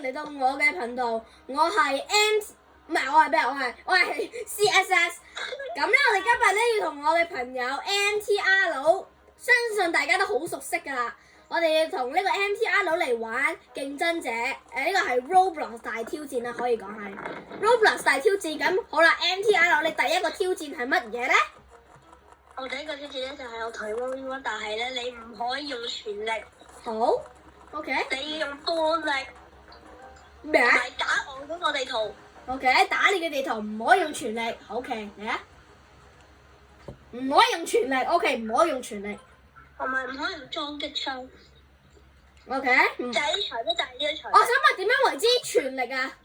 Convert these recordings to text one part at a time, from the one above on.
嚟到我嘅頻道，我係 M， 唔係我係咩？我係 CSS。咁咧，我哋今日咧要同我嘅朋友 MTR， 相信大家都好熟悉㗎啦。我哋要同呢個 MTR 嚟玩競爭者，呢個係 Roblox 大挑戰啦，可以講係 Roblox 大挑戰。咁好啦 ，MTR 你第一個挑戰係乜嘢咧？我第一個挑戰咧就係我同你 1v1，但係咧你唔可以用全力。好 ，OK。你要用多力。咩啊？係打我嗰個地圖。OK， 打你嘅地圖唔可以用全力。OK， 嚟啊！唔可以用全力。OK， 唔可以用全力。同埋唔可以用裝擊槍。OK。就係呢場啫，就係呢場。我想問點樣為之全力啊？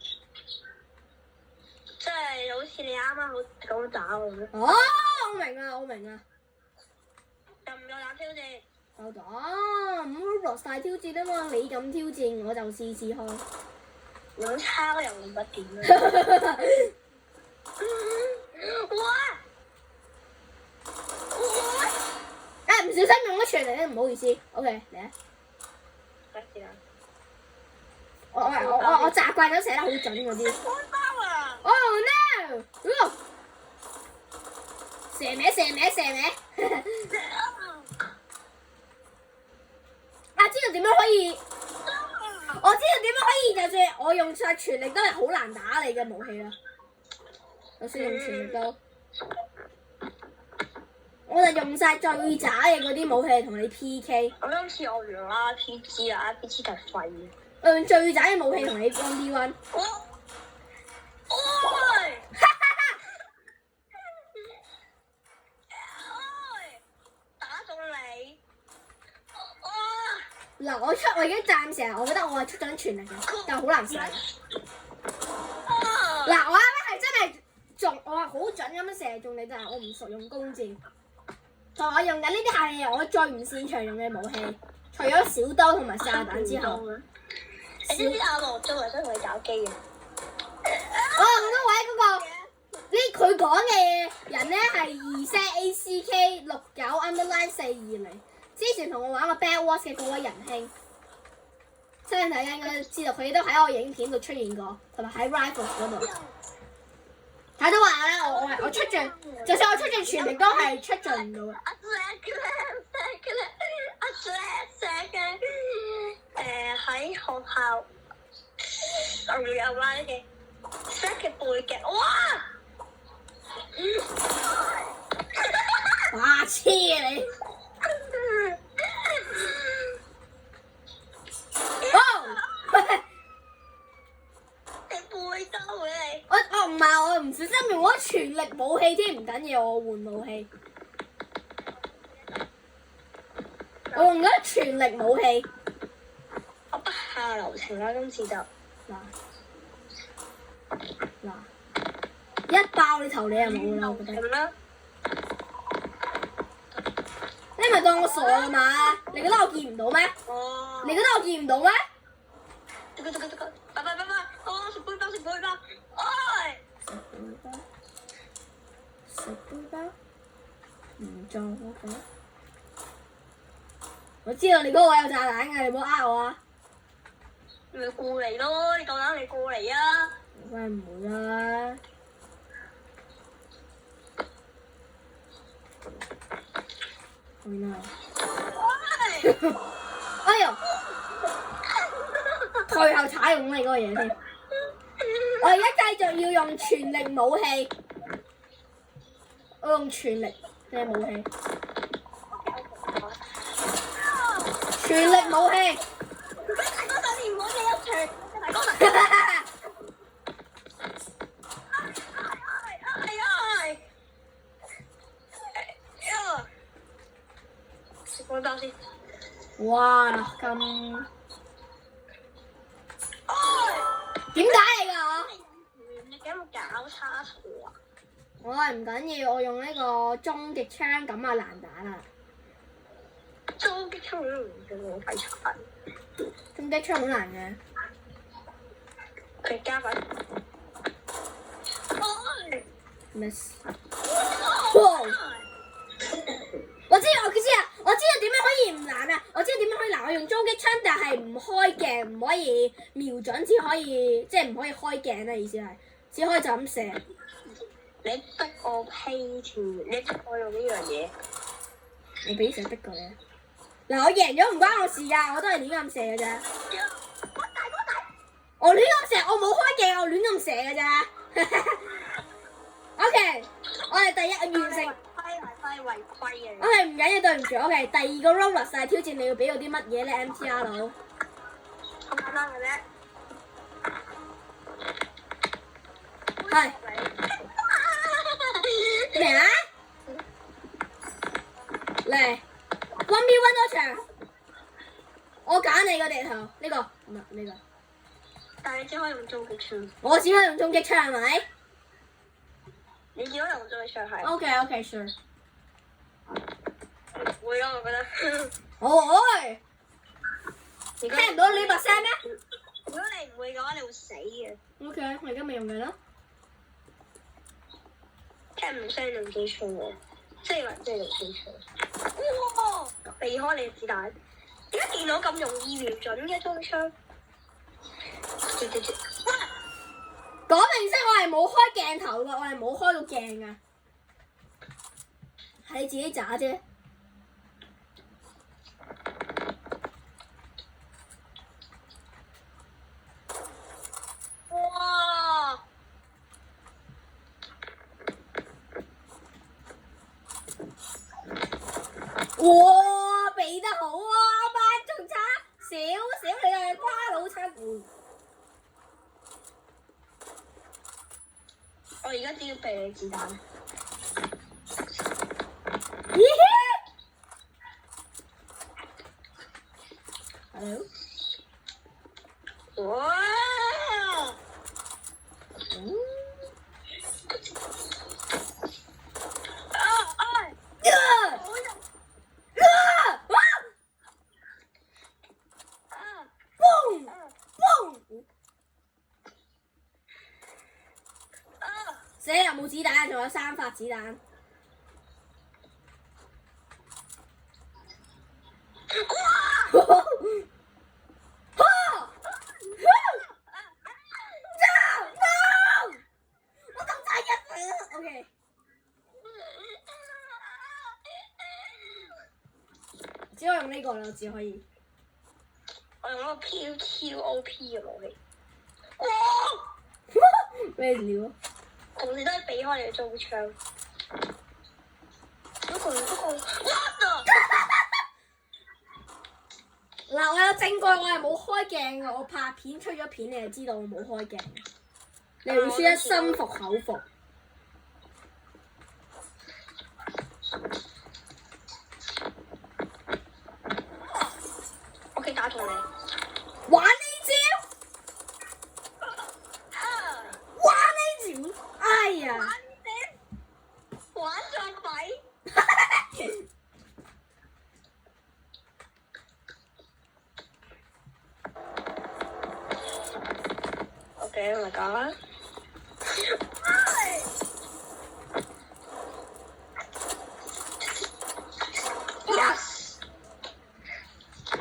即係好似你啱啱咁打我咁。哦，我明啊。就唔夠膽挑戰。有打，Roblox 大挑戰啊嘛！你咁挑戰，我就試試看。用抄又用不掂啦。哇！唔小心用咗全力咧，唔好意思。OK， 嚟啊！得先啦。我習慣咗寫得好準嗰啲。開包啊 Oh no！射歪。知道點樣可以？我知道點樣可以，就算我用晒全力都係好難打你嘅武器啦。就算用全力都，我就用晒最渣嘅嗰啲武器同你 PK。我今次我用 RPG 啊 ，RPG 就廢嘅。我用最渣嘅武器同你 1v1。打中你！嗱，我已經暫時，我覺得我係出咗全力嘅，但係好難射。嗱，我啱啱係真係中，我係好準咁樣射中你，但係我唔熟用弓箭。同我用緊呢啲係我最唔擅長用嘅武器，除咗小刀同埋炸彈之後。你知唔知阿羅做嚟想同你搞基啊？咁多位嗰個佢講嘅人咧係2ZACK69_420。之前同我玩過 Bad Wars 嘅嗰位仁兄，相信大家應該知道佢都喺我影片度出現過，同埋喺 Rivals 嗰度。睇到話咧，我出盡，就算我出盡全力都係出盡唔到嘅。喺學校，我有玩嘅 set 嘅背景，哇！哇黐啊你！你背兜嘅你。我唔係，我唔小心用咗全力武器添，唔緊要，我換武器。我用咗全力武器。我不下流程啦，今次就嗱，一爆你頭你就冇啦，我覺得。咁啦。你咪當我傻啊嘛？你覺得我見唔到咩？哦。你覺得我見唔到咩？拜，食杯包，哎！食杯包，唔中我講。我知道你嗰個有炸彈嘅，你唔好呃我啊！你咪過嚟咯，你夠膽你過嚟啊！梗係唔會啦。哎呦！退後踩用你嗰個嘢先。我而家繼續要用全力武器。我用全力嘅武器。全力武器。大哥等你唔好你一場，大哥食杯包先。哇！咁點解嚟㗎？你有冇搞差錯啊？我係唔緊要，我用呢個終極槍咁啊難打啦。終極槍都唔算我廢柴。終極槍好難嘅。佢加粉。Miss。哇！我知啊！我知道點樣可以唔攔啊！我知道點樣可以攔，我用狙擊槍，但係唔開鏡，唔可以瞄準，只可以即係唔可以開鏡啦。意思係只可以就咁射。你逼我批條，你逼我用呢樣嘢。我俾成逼過你。嗱，我贏咗唔關我事㗎，我都係亂咁射㗎咋。我亂咁射，我冇開鏡，我亂咁射㗎咋。OK， 我哋第一完成。違規嘅。OK， 唔緊要，對唔住。OK， 第二個 roller 曬挑戰，你要俾我啲乜嘢咧 ？MTR 佬。好簡單嘅啫。係。咩啊？嚟 1v1 多場，我揀你個地頭，呢個唔係呢個。但係你只可以用狙擊槍。我只可以用狙擊槍係咪？你只可以用狙擊槍係。OK sure。會咯，我覺得。會。聽唔到你把聲咩？如果你唔會嘅話，你會死嘅。OK， 我而家咪用緊咯。聽唔到聲用機槍喎，即係用機槍。哇！避開你嘅子彈。點解電腦咁容易瞄準嘅狙擊槍？講明先，我係冇開鏡頭㗎，我係冇開到鏡㗎，係你自己渣啫。哇！哇！避得好啊，班仲差少少，你係瓜老襯。我而家只要避你子彈。咦 ？Hello。哇！死又冇子彈，仲有3發子彈。我咁大一，OK。只可以用呢個啦，只可以。我用嗰個 PUOP 嘅武器。哇！咩料？同時都係避開你嘅狙擊槍。嗱，我有證據，我係冇開鏡嘅，我拍片出咗片，你就知道我冇開鏡。你會輸得心服口服。我可以打中你。玩呢招？玩呢招？哎呀！玩咗鬼！Okay, oh my god. Yes!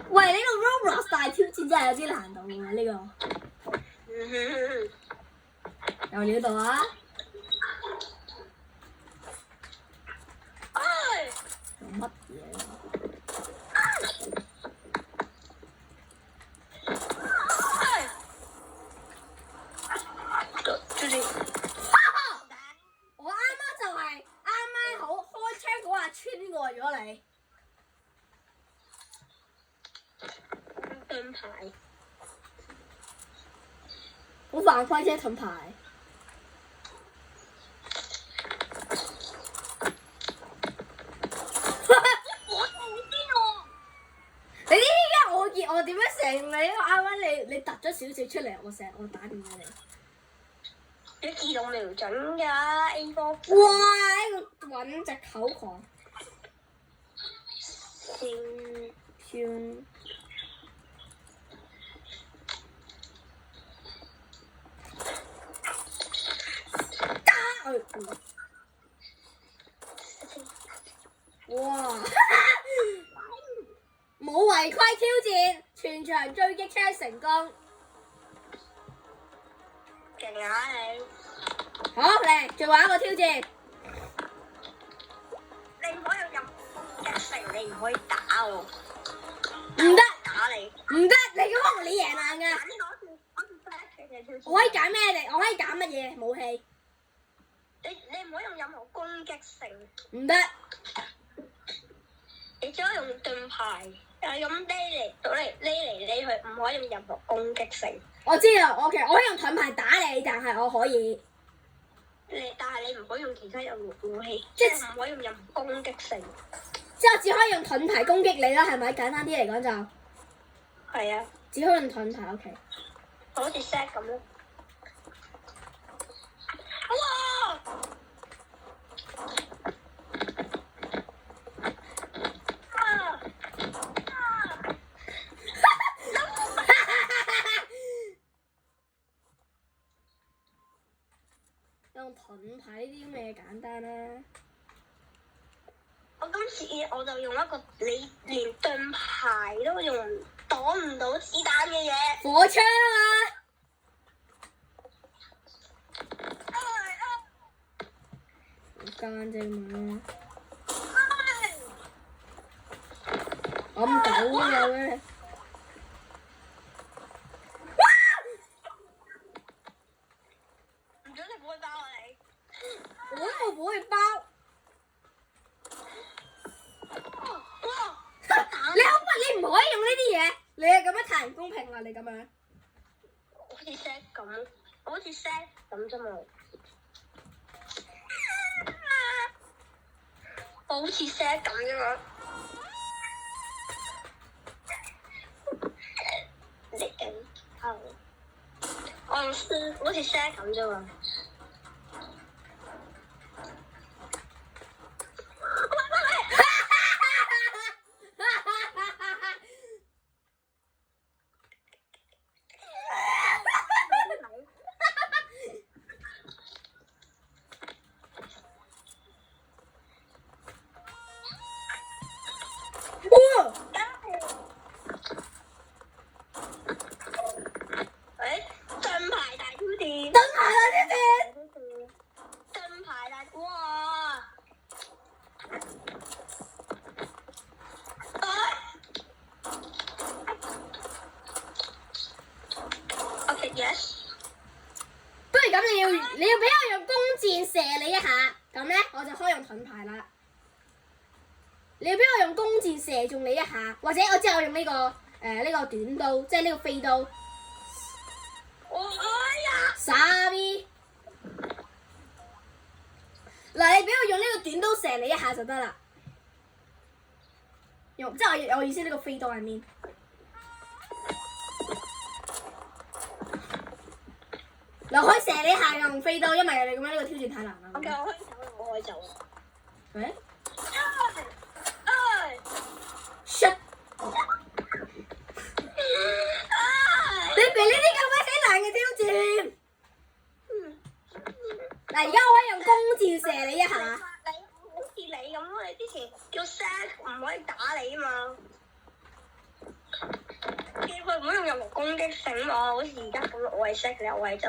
喂，呢個 Roblox 大挑戰真係有啲難度嘅呢個。有料到啊！做乜嘢啊？我啱啱就係好開槍嗰下穿過咗你。盾牌。好犯規啫，盾牌。你依家我點樣成你？啱啱你突咗少少出嚟，我打電話你。你自動瞄準㗎 A 波。哇！呢個揾隻口狂。跳。哇！場追擊車成功。勁啊你！好嚟，最後一個挑戰。你唔可以用任何攻擊性，你唔可以打我。唔得，打你。唔得，你咁可能你贏硬㗎。揀呢個好似 flash 嘅挑戰。我可以揀咩嚟？我可以揀乜嘢武器？你唔可以用任何攻擊性。唔得。你只可以用盾牌，咁匿嚟匿去，唔可以用任何攻擊性。我知啦，我可以用盾牌打你，但係我可以。但係你唔可以用其他任何武器，即係唔可以用任何攻擊性。即係我只可以用盾牌攻擊你啦，係咪？簡單啲嚟講就係啊，只可以用盾牌。OK。好似 set 咁咯。哇！用盾牌呢啲咁嘅簡單啦。我今次我就用一個你連盾牌都擋唔到子彈嘅嘢。火槍啊！好奸啫嘛！咁狗嘅咩？唔准你會包啊你！我都冇會包。你可唔可以？你唔可以用呢啲嘢，你係咁樣太唔公平啦！你咁樣。好似 set 咁，好似 set 咁啫嘛。我好似 set 咁啫嘛。你緊我用好似 set 咁啫嘛。Yes。不如咁，你要俾我用弓箭射你一下，咁咧我就可以用盾牌啦。你要俾我用弓箭射中你一下，或者我用呢個短刀，即係呢個飛刀。傻逼！嗱，你俾我用呢個短刀射你一下就得啦。即係我意思呢個飛刀係面。嗱，可以射你一下用飛刀，因為你咁樣呢個挑戰太難啦。OK，我可以走。誒？shut！ 你俾呢啲咁鬼死難嘅挑戰。嗱，而家我可以用弓箭射你一下。你好似你咁咯，你之前叫 set 唔可以打你啊嘛。叫佢唔好用任何攻擊性嘛，好似而家咁，我係 set 嘅，我係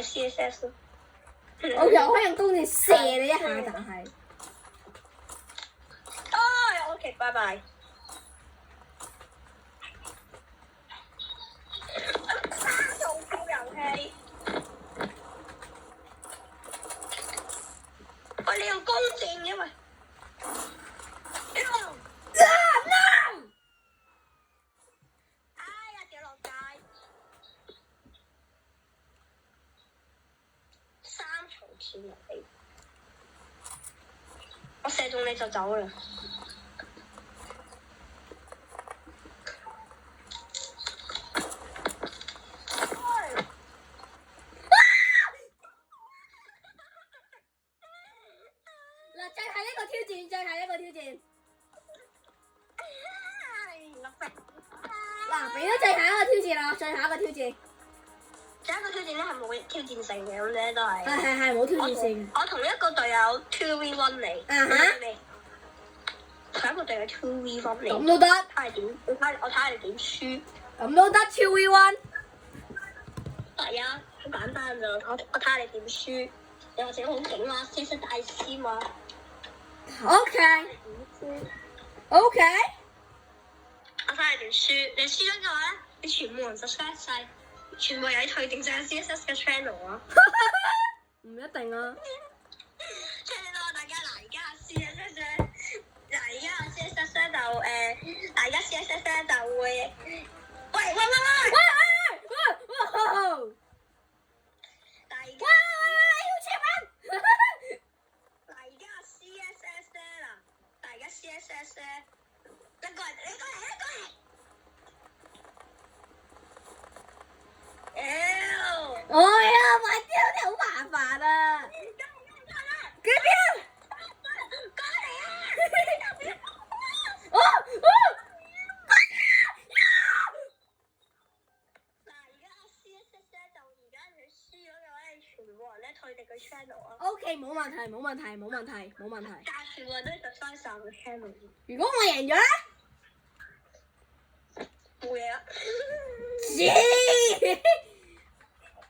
CSS 咯。我又可以用弓箭射你一下，但係。OK， 拜拜。做夠遊戲。喂，你用弓箭嘅喂。我射中你就走啦。嗱，再係一個挑戰，再係一個挑戰。嗱，俾咗最後一個挑戰啦，最後一個挑戰。第一個挑戰咧係冇挑戰性嘅，咁咧都係。係冇挑戰性。我同一個隊友 2v1 嚟。同一個隊友 2v1 嚟。咁都得。睇下點？我睇下你點輸。咁都得超 V one。係啊，好簡單咋，我睇下你點輸。你或者好勁啦，知識大師嘛。OK 點輸？ OK。我睇下你點輸。你輸咗嘅話咧，你全部人 subscribe 晒，全部人退訂晒 CSS 嘅 channel 啊。唔一定啊。channel 大家嗱，而家 CSS 咧，嗱而家 CSS 咧就大家 CSS 咧就會，喂！大家要切粉。嗱而家 CSS 咧嗱，大家 CSS 咧一個人。哎呀，快啲，好麻煩啊！嗰邊。哦！嗱，而家 CSS 咧就而家你輸咗嘅話，你全部人咧退訂個 channel 啊。OK，冇問題。但係全部人都要 subscribe 晒個 channel。如果我贏咗咧？冇嘢啦。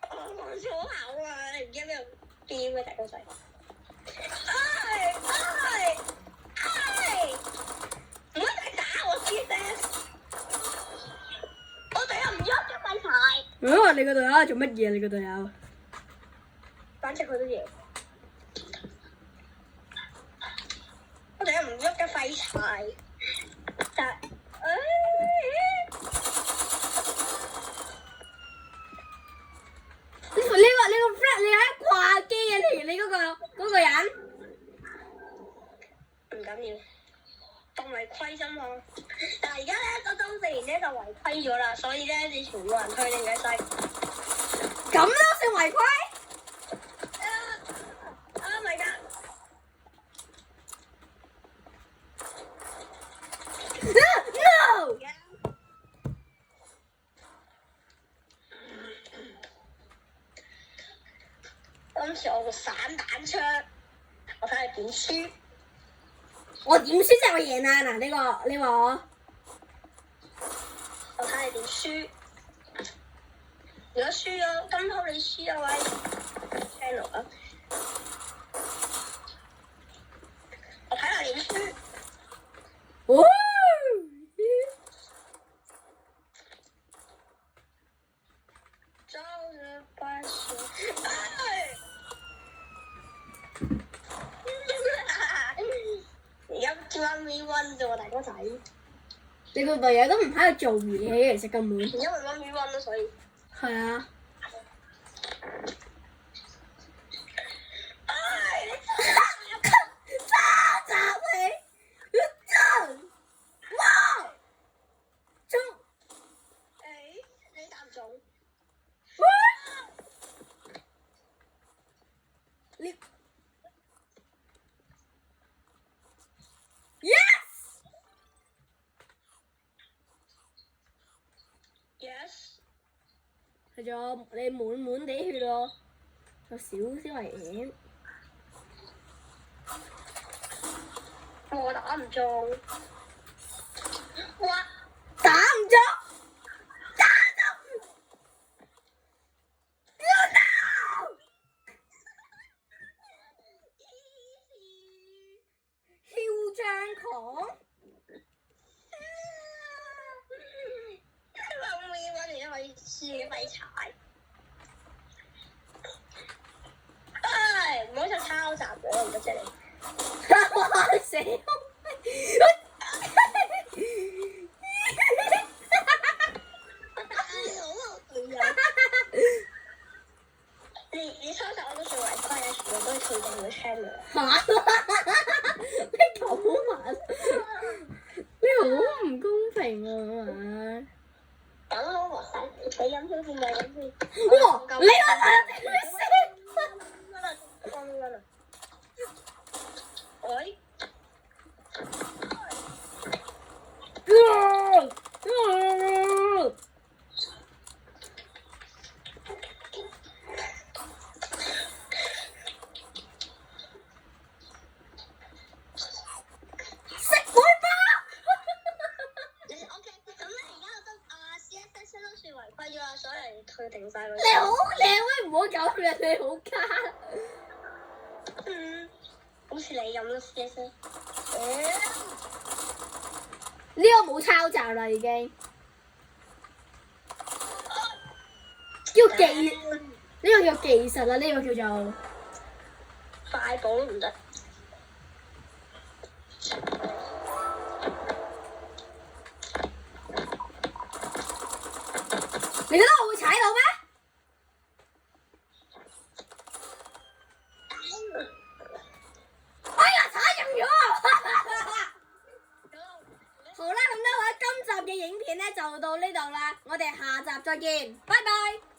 我粗口啊！你唔知邊度飆嘅大哥仔。唔好再打我 CSS。我隊友唔喐嘅廢柴。你個隊友做乜嘢？你個隊友？反正佢都贏。我隊友唔喐嘅廢柴。但你個 friend 你喺掛機啊？你嗰個人？唔緊要，當違規啫嘛。但係而家咧個周四年咧就違規咗啦，所以咧你全部人退訂嘅晒。咁都算違規？Oh my god！ No！ 今次我個散彈槍，我睇你點輸。我點輸即係我贏啊！嗱，你話我？我睇你點輸。如果輸咗，今鋪你輸咗位 channel 啊。我睇下點輸。哦！周日拜神。而家 1v1 啫喎，大哥仔。你個隊友都唔喺度做嘢，其實根本。因為 1v1 咯，所以。係啊。Yes。係咗你滿地血咯，有少少危險。我打唔中。哇！打唔中。囂張狂。因為輸廢柴。唔好再抄襲我，唔得啫你。死！你抄襲我都算違規啊！全部都係退訂嘅 channel。你咁慢，你好唔公平啊！咁我你飲先先，咪飲先。哇！你個隊友點先？喂？食鬼包！OK，咁咧而家我都CSS 可以唔好搞人哋好卡。好似你咁咯，CS。呢個冇抄襲啦，已經。叫技，呢個叫技術啦，呢個叫做快步都唔得。你覺得我會踩到咩？哎呀，踩中咗！好啦，咁多位，今集嘅影片咧就到呢度啦，我哋下集再見，拜拜。